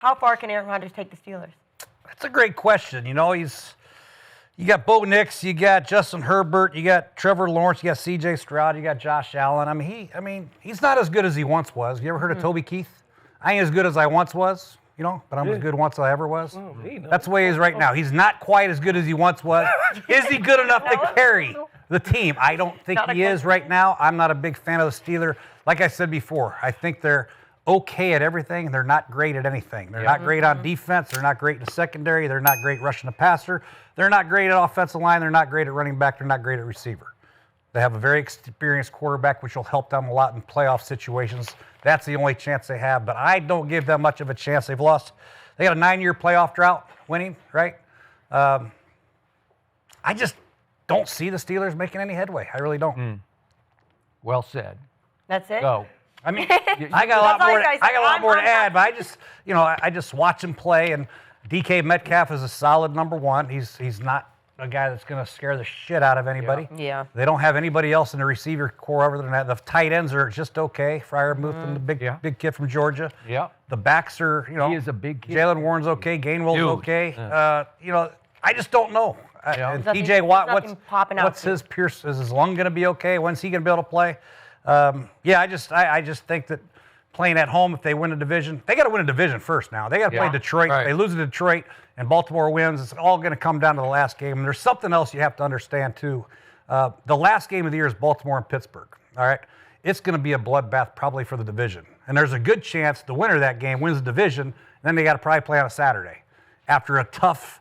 How far can Aaron Rodgers take the Steelers? That's a great question. You got Bo Nix, you got Justin Herbert, you got Trevor Lawrence, you got C.J. Stroud, you got Josh Allen. He's not as good as he once was. You ever heard of Toby Keith? I ain't as good as I once was, but I'm as good once as I ever was. That's the way he is right now. He's not quite as good as he once was. Is he good enough to carry the team? I don't think he is right now. I'm not a big fan of the Steelers. Like I said before, I think they're okay at everything. They're not great at anything. They're not great on defense. They're not great in the secondary. They're not great rushing the passer. They're not great at offensive line. They're not great at running back. They're not great at receiver. They have a very experienced quarterback, which will help them a lot in playoff situations. That's the only chance they have, but I don't give them much of a chance. They got a 9-year playoff drought winning, right? I just don't see the Steelers making any headway. I really don't. Well said. That's it? Go. I got a lot more to add, but I just watch him play, and DK Metcalf is a solid number one. He's not a guy that's going to scare the shit out of anybody. Yeah. They don't have anybody else in the receiver core other than that. The tight ends are just okay. Freiermuth and the big kid from Georgia. Yeah. The backs are, He is a big kid. Jalen Warren's okay. Gainwell's okay. I just don't know. And There's TJ Watt, nothing popping out what's his Pierce? Is his lung going to be okay? When's he going to be able to play? I just think that playing at home, if they win a division, they got to win a division first now. They got to play Detroit. Right. They lose to Detroit and Baltimore wins. It's all going to come down to the last game. And there's something else you have to understand, too. The last game of the year is Baltimore and Pittsburgh, all right? It's going to be a bloodbath probably for the division. And there's a good chance the winner of that game wins the division, and then they got to probably play on a Saturday after a tough,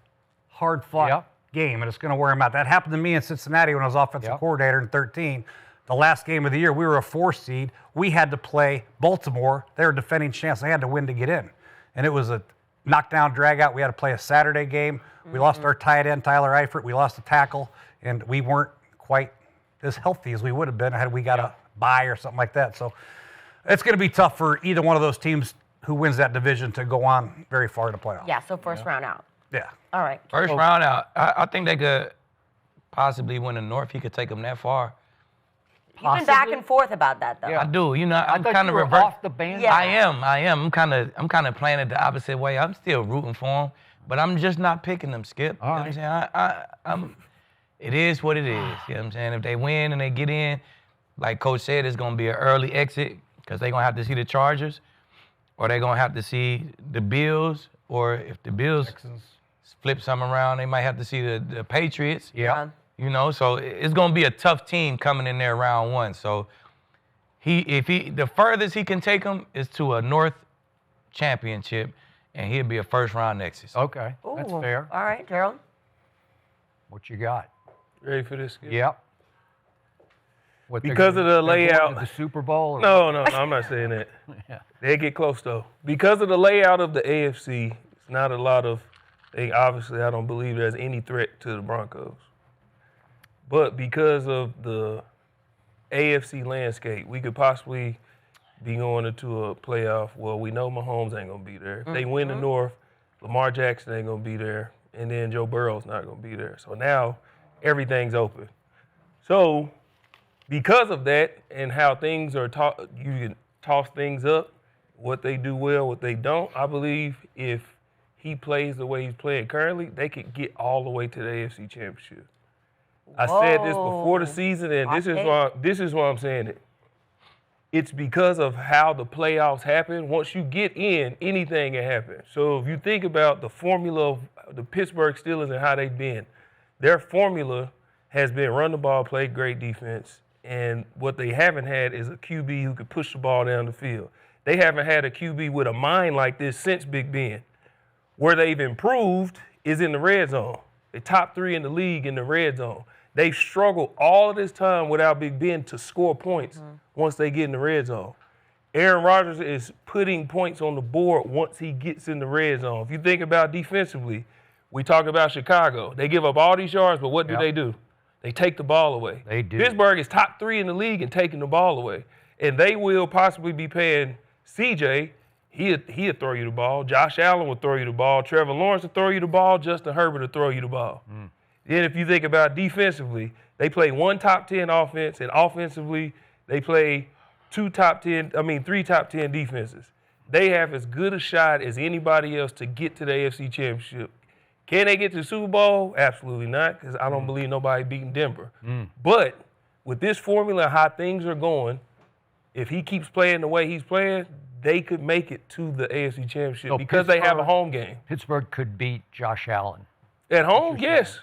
hard-fought game, and it's going to wear them out. That happened to me in Cincinnati when I was offensive coordinator in 2013. The last game of the year, we were a 4 seed. We had to play Baltimore. They were defending champs. They had to win to get in. And it was a knockdown, drag-out. We had to play a Saturday game. We lost our tight end, Tyler Eifert. We lost a tackle, and we weren't quite as healthy as we would have been had we got a bye or something like that. So it's going to be tough for either one of those teams who wins that division to go on very far in the playoffs. Yeah, so first round out. Yeah. All right. First round out. I think they could possibly win the North. He could take them that far. You've been back and forth about that, though. I do. I'm I kind of revert off the band. Yeah. I am. I'm kind of playing it the opposite way. I'm still rooting for them, but I'm just not picking them, Skip. All You know what I'm saying? It is what it is. You know what I'm saying? If they win and they get in, like Coach said, it's going to be an early exit because they're going to have to see the Chargers, or they're going to have to see the Bills, or if the Bills flip something around, they might have to see the Patriots. Yeah. So it's going to be a tough team coming in there round one. So the furthest he can take them is to a North championship, and he'll be a first-round exit. Okay, that's Ooh. fair. All right, Gerald. What you got? Ready for this? Skip? Yep. Because of the layout. The Super Bowl? Or? No, I'm not saying that. Yeah. They get close, though. Because of the layout of the AFC, it's not a lot of obviously, I don't believe there's any threat to the Broncos. But because of the AFC landscape, we could possibly be going into a playoff. Well, we know Mahomes ain't going to be there. If they win the North, Lamar Jackson ain't going to be there, and then Joe Burrow's not going to be there. So now everything's open. So because of that and how things are you can toss things up, what they do well, what they don't, I believe if he plays the way he's playing currently, they could get all the way to the AFC Championship. I said this before the season, and this is why I'm saying it. It's because of how the playoffs happen. Once you get in, anything can happen. So if you think about the formula of the Pittsburgh Steelers and how they've been, their formula has been run the ball, play great defense, and what they haven't had is a QB who could push the ball down the field. They haven't had a QB with a mind like this since Big Ben. Where they've improved is in the red zone. They're top 3 in the league in the red zone. They've struggled all of this time without Big Ben to score points once they get in the red zone. Aaron Rodgers is putting points on the board once he gets in the red zone. If you think about defensively, we talk about Chicago. They give up all these yards, but what do they do? They take the ball away. They do. Pittsburgh is top 3 in the league in taking the ball away. And they will possibly be paying CJ. He'll throw you the ball. Josh Allen will throw you the ball. Trevor Lawrence will throw you the ball. Justin Herbert will throw you the ball. Then if you think about defensively, they play 1 top 10 offense, and offensively they play 3 top 10 defenses. they have as good a shot as anybody else to get to the AFC Championship. Can they get to the Super Bowl? Absolutely not, because I don't believe nobody beating Denver. But with this formula, how things are going, if he keeps playing the way he's playing, they could make it to the AFC Championship because they have a home game. Pittsburgh could beat Josh Allen. At home, yes.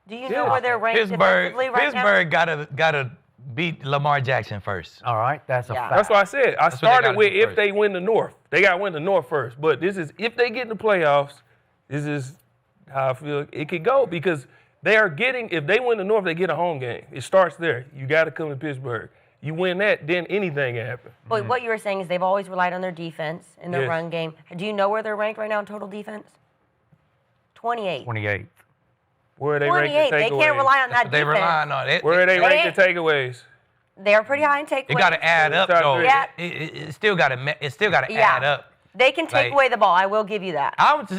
Do you know where they're ranked defensively right Pittsburgh gotta beat Lamar Jackson first. All right, that's a fact. That's what I said. I started with if first. they win the North. They got to win the North first. But this is if they get in the playoffs, this is how I feel it could go because they are getting, if they win the North, they get a home game. It starts there. You got to come to Pittsburgh. You win that, then anything can happen. But what you were saying is they've always relied on their defense in their Yes. run game. Do you know where they're ranked right now in total defense? 28. 28. Where are they 28. ranked in They takeaways? can't rely on that But they defense. relying on it. Where are they But ranked in takeaways? They're pretty high in takeaways. It got to add up though. Yeah. It still got to. It still got to Yeah. add up. They can take Like- away the ball. I will give you that. I was No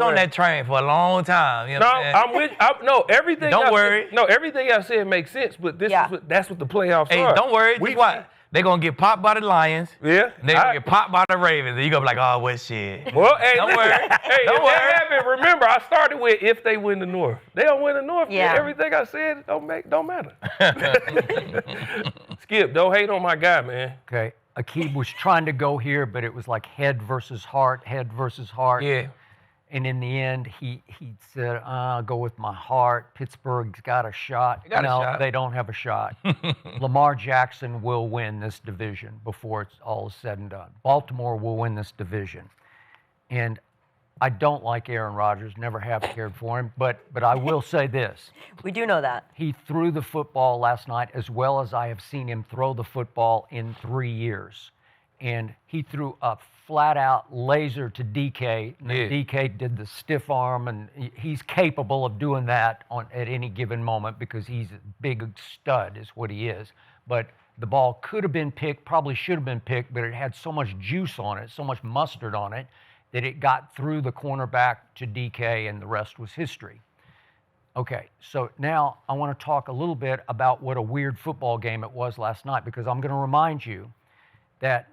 on way. that train for a long time. You know No, what I'm saying? I'm with. No, everything. Don't I worry. Said, no, everything I said makes sense. But this Yeah. is that's what the playoffs Hey, are. don't worry. We- Just what? They're going to get popped by the Lions. Yeah. And they're going to get popped by the Ravens. And you're going to be like, oh, what shit. Well, hey, Don't listen, worry. Hey, Don't if worry. that happen, remember I started with if they win the North. They don't win the North. Yeah. Everything I said don't matter. Skip, don't hate on my guy, man. Okay. Akib was trying to go here, but it was like head versus heart. Yeah. And in the end, he said, I'll go with my heart. Pittsburgh's got a shot. got a No, shot. they don't have a shot. Lamar Jackson will win this division before it's all said and done. Baltimore will win this division. And I don't like Aaron Rodgers, never have cared for him, but I will say this. We do know that. He threw the football last night as well as I have seen him throw the football in 3 years. And he threw a flat-out laser to DK. And Yeah. DK did the stiff arm, and he's capable of doing that at any given moment because he's a big stud is what he is. But the ball could have been picked, probably should have been picked, but it had so much juice on it, so much mustard on it, that it got through the cornerback to DK, and the rest was history. Okay, so now I want to talk a little bit about what a weird football game it was last night, because I'm going to remind you that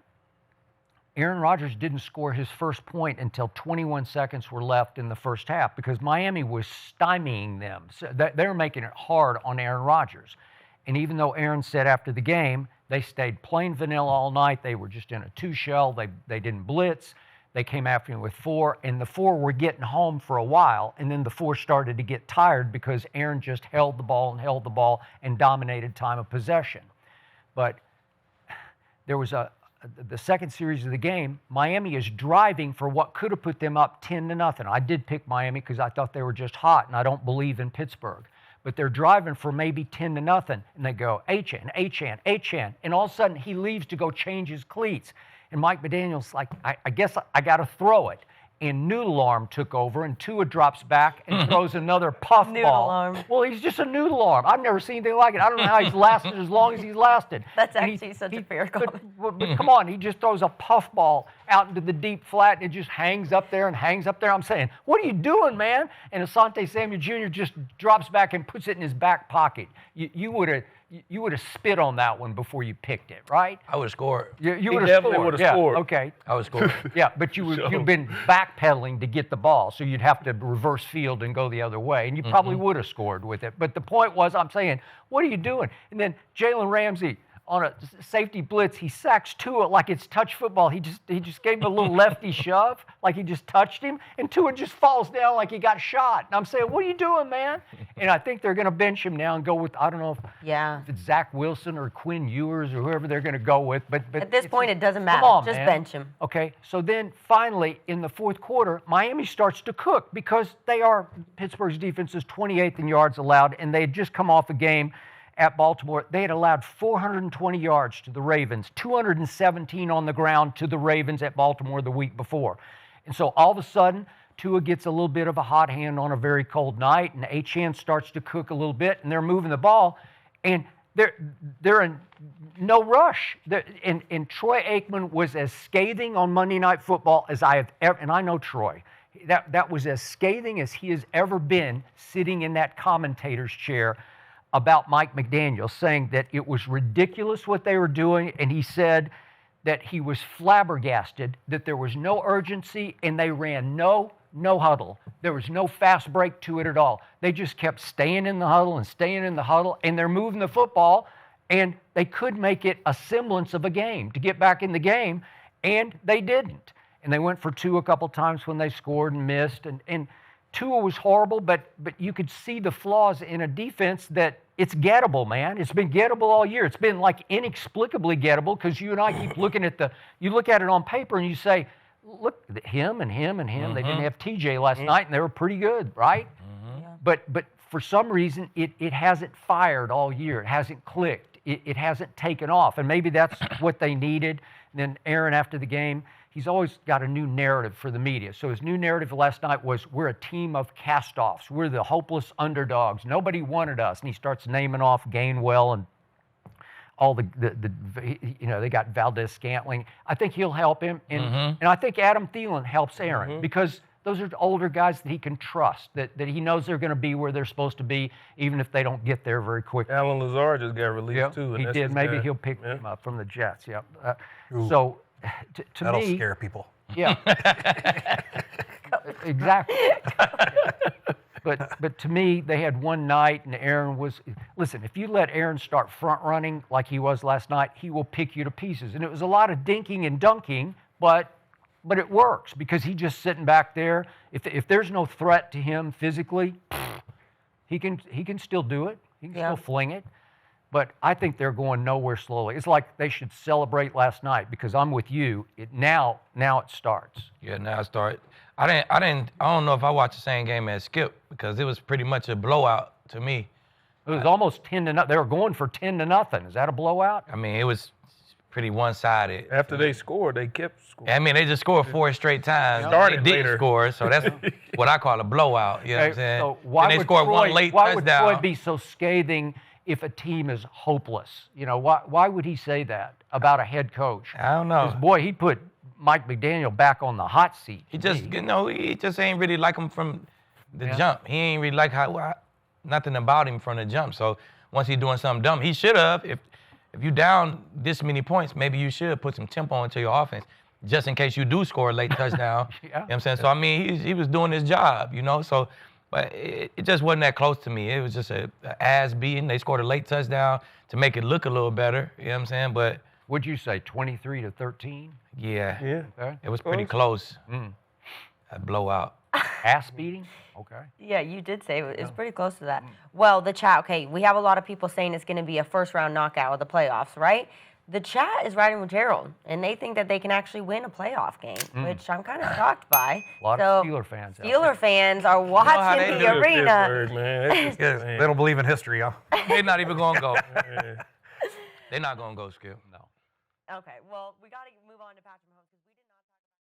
Aaron Rodgers didn't score his first point until 21 seconds were left in the first half because Miami was stymieing them. So they were making it hard on Aaron Rodgers. And even though Aaron said after the game, they stayed plain vanilla all night. They were just in a two-shell. They didn't blitz. They came after him with 4, and the 4 were getting home for a while, and then the 4 started to get tired because Aaron just held the ball and dominated time of possession. But there was the second series of the game, Miami is driving for what could have put them up 10-0. I did pick Miami because I thought they were just hot, and I don't believe in Pittsburgh. But they're driving for maybe 10-0, and they go, Achane, and all of a sudden he leaves to go change his cleats. And Mike McDaniel's like, I guess I got to throw it. And Noodle Arm took over, and Tua drops back and throws another puff Noodle ball. Arm. Well, he's just a noodle arm. I've never seen anything like it. I don't know how he's lasted as long as he's lasted. That's And actually such a fair but, comment. but come on, he just throws a puff ball out into the deep flat, and it just hangs up there. I'm saying, what are you doing, man? And Asante Samuel Jr. just drops back and puts it in his back pocket. You would have spit on that one before you picked it, right? I would have scored. You would have definitely scored. would've Yeah, scored. okay. I would have scored. Yeah, but you've been backpedaling to get the ball, so you'd have to reverse field and go the other way, and you probably would have scored with it. But the point was, I'm saying, what are you doing? And then Jalen Ramsey on a safety blitz, he sacks Tua like it's touch football. He just gave him a little lefty shove, like he just touched him, and Tua just falls down like he got shot. And I'm saying, what are you doing, man? And I think they're going to bench him now and go with, I don't know if it's Zach Wilson or Quinn Ewers or whoever they're going to go with. But At this point, it doesn't matter. Come on, Just man. bench him. Okay, so then finally in the fourth quarter, Miami starts to cook because Pittsburgh's defense is 28th in yards allowed, and they had just come off a game at Baltimore. They had allowed 420 yards to the Ravens, 217 on the ground to the Ravens at Baltimore the week before. And so all of a sudden, Tua gets a little bit of a hot hand on a very cold night, and Achane starts to cook a little bit, and they're moving the ball, and they're in no rush. And Troy Aikman was as scathing on Monday Night Football as I have ever, and I know Troy. That was as scathing as he has ever been sitting in that commentator's chair about Mike McDaniel, saying that it was ridiculous what they were doing, and he said that he was flabbergasted that there was no urgency and they ran no huddle. There was no fast break to it at all. They just kept staying in the huddle and staying in the huddle, and they're moving the football, and they could make it a semblance of a game to get back in the game, and they didn't. And they went for two a couple times when they scored and missed, and Tua was horrible, but you could see the flaws in a defense that it's gettable, man. It's been gettable all year. It's been like inexplicably gettable because you and I keep looking at you look at it on paper and you say, look, him and him and him. They didn't have TJ last night and they were pretty good, right? But for some reason, it hasn't fired all year. It hasn't clicked. It hasn't taken off. And maybe that's what they needed. And then Aaron, after the game, he's always got a new narrative for the media. So his new narrative last night was, we're a team of cast-offs. We're the hopeless underdogs. Nobody wanted us. And he starts naming off Gainwell and all they got Valdez-Scantling. I think he'll help him. And I think Adam Thielen helps Aaron because those are older guys that he can trust, that he knows they're going to be where they're supposed to be, even if they don't get there very quickly. Alan Lazard just got released, too. He did. Maybe he'll pick him up from the Jets. So to That'll me, scare people. Yeah. Exactly. But to me, they had one night, and Aaron was. Listen, if you let Aaron start front running like he was last night, he will pick you to pieces. And it was a lot of dinking and dunking, but it works because he's just sitting back there. If there's no threat to him physically, he can still do it. He can still fling it. But I think they're going nowhere slowly. It's like they should celebrate last night because I'm with you. Now it starts. Yeah, now it starts. I don't know if I watched the same game as Skip because it was pretty much a blowout to me. It was almost 10-0. They were going for 10-0. Is that a blowout? I mean, it was pretty one-sided. After they scored, they kept scoring. I mean, they just scored 4 straight times. Started they didn't later. Score, so that's what I call a blowout. You know what I'm saying? So why then they would scored Troy, one late why touchdown. would Troy be so scathing if a team is hopeless? You know, why would he say that about a head coach? I don't know. 'Cause, boy, he put Mike McDaniel back on the hot seat. He just, he just ain't really like him from the jump. He ain't really like nothing about him from the jump. So once he's doing something dumb, he should have. If you down this many points, maybe you should put some tempo into your offense just in case you do score a late touchdown. You know what I'm saying? So, I mean, he was doing his job, So, but it just wasn't that close to me. It was just a ass beating. They scored a late touchdown to make it look a little better. You know what I'm saying? But would you say 23-13? yeah. Okay. It was pretty close. A blowout. Ass beating? Okay. Yeah, you did say it was pretty close to that. Well, the chat, okay, we have a lot of people saying it's going to be a first-round knockout of the playoffs, right? The chat is riding with Gerald, and they think that they can actually win a playoff game, which I'm kind of shocked by. A lot of Steeler fans out there. Steeler fans are watching the arena. Pittsburgh, man. They don't believe in history, huh? They're not even going to go. They're not going to go, Skip. No. Okay, well, we got to move on to Patrick Mahomes.